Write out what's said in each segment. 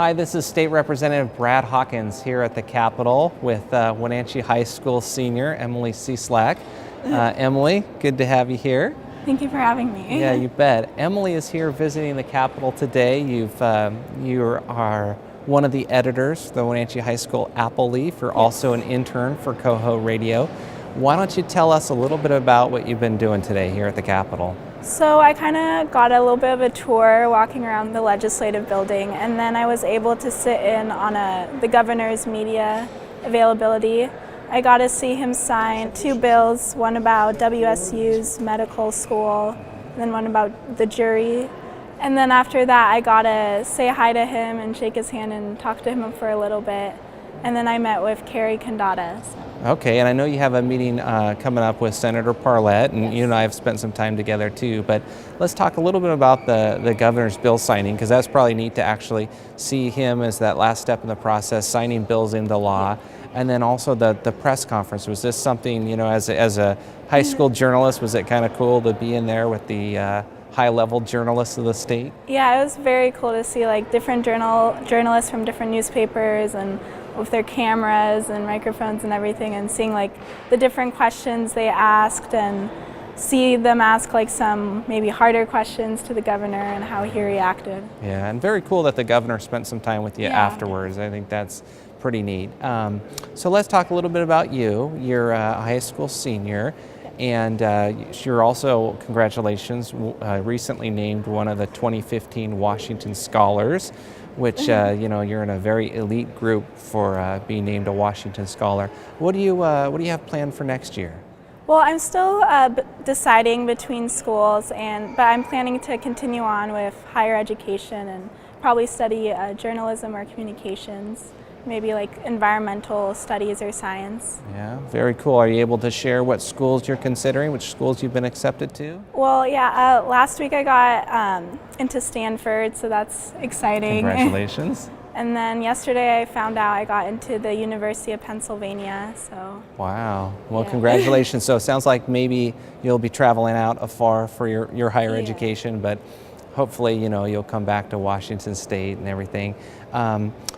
Hi, this is State Representative Brad Hawkins here at the Capitol with Wenatchee High School senior Emily Cieslak. Emily, good to have you here. Thank you for having me. Yeah, you bet. Emily is here visiting the Capitol today. You are one of the editors of the Wenatchee High School Apple Leaf. You're also an intern for Coho Radio. Why don't you tell us a little bit about what you've been doing today here at the Capitol? So I kind of got a little bit of a tour walking around the legislative building, and then I was able to sit in on the governor's media availability. I got to see him sign 2 bills, one about WSU's medical school, and then one about the jury. And then after that, I got to say hi to him and shake his hand and talk to him for a little bit. And then I met with Carrie Condata. Okay, and I know you have a meeting coming up with Senator Parlett, and Yes. you and I have spent some time together too, but let's talk a little bit about the governor's bill signing, because that's probably neat to actually see him as that last step in the process, signing bills into law. And then also the press conference. Was this something, you know, as a high school journalist, was it kind of cool to be in there with the high-level journalists of the state? Yeah, it was very cool to see like different journalists from different newspapers and with their cameras and microphones and everything, and seeing like the different questions they asked and see them ask like some maybe harder questions to the governor and how he reacted. Yeah, and very cool that the governor spent some time with you Yeah. afterwards. I think that's pretty neat. So let's talk a little bit about you. You're a high school senior, and you're also, congratulations, recently named one of the 2015 Washington Scholars, which you know, you're in a very elite group for being named a Washington Scholar. What do you have planned for next year? Well, I'm still deciding between schools, but I'm planning to continue on with higher education and probably study journalism or communications, maybe like environmental studies or science. Yeah, very cool. Are you able to share what schools you're considering, which schools you've been accepted to? Well, yeah, last week I got into Stanford, so that's exciting. Congratulations. And then yesterday I found out I got into the University of Pennsylvania, so. Wow. Well, Yeah. congratulations. So it sounds like maybe you'll be traveling out afar for your higher Yeah. education, but hopefully, you know, you'll come back to Washington State and everything.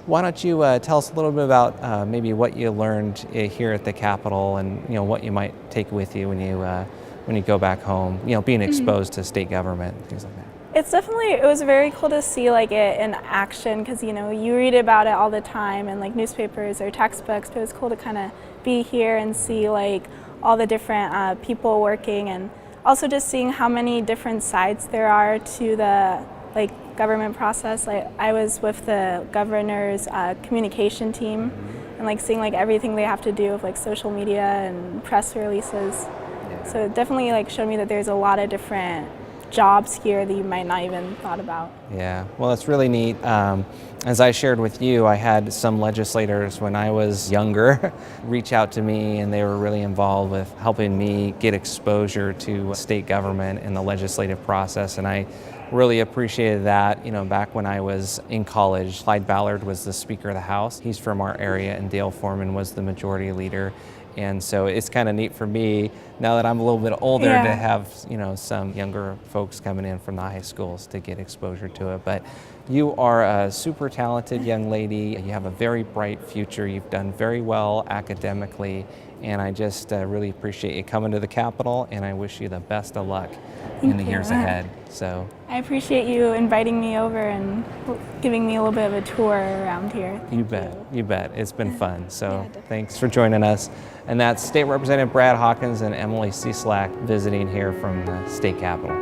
Why don't you tell us a little bit about maybe what you learned here at the Capitol, and you know what you might take with you when you go back home. You know, being exposed to state government, things like that. It was very cool to see like it in action, because you know you read about it all the time in like newspapers or textbooks, but it was cool to kind of be here and see like all the different people working, and also just seeing how many different sides there are to the like government process. Like I was with the governor's communication team, and like seeing like everything they have to do with like social media and press releases. Yeah. So it definitely like showed me that there's a lot of different jobs here that you might not even thought about. Yeah, well, it's really neat. As I shared with you, I had some legislators when I was younger reach out to me, and they were really involved with helping me get exposure to state government and the legislative process, and I really appreciated that. You know, back when I was in college, Clyde Ballard was the Speaker of the House. He's from our area, and Dale Foreman was the Majority Leader. And so it's kind of neat for me, now that I'm a little bit older, Yeah. to have, you know, some younger folks coming in from the high schools to get exposure to it. But you are a super talented young lady. You have a very bright future. You've done very well academically, and I just really appreciate you coming to the Capitol, and I wish you the best of luck in the years ahead. So I appreciate you inviting me over and giving me a little bit of a tour around here. you bet, you bet. It's been fun. So definitely. thanks for joining us. And that's State Representative Brad Hawkins and Emily Cieslak visiting here from the State Capitol.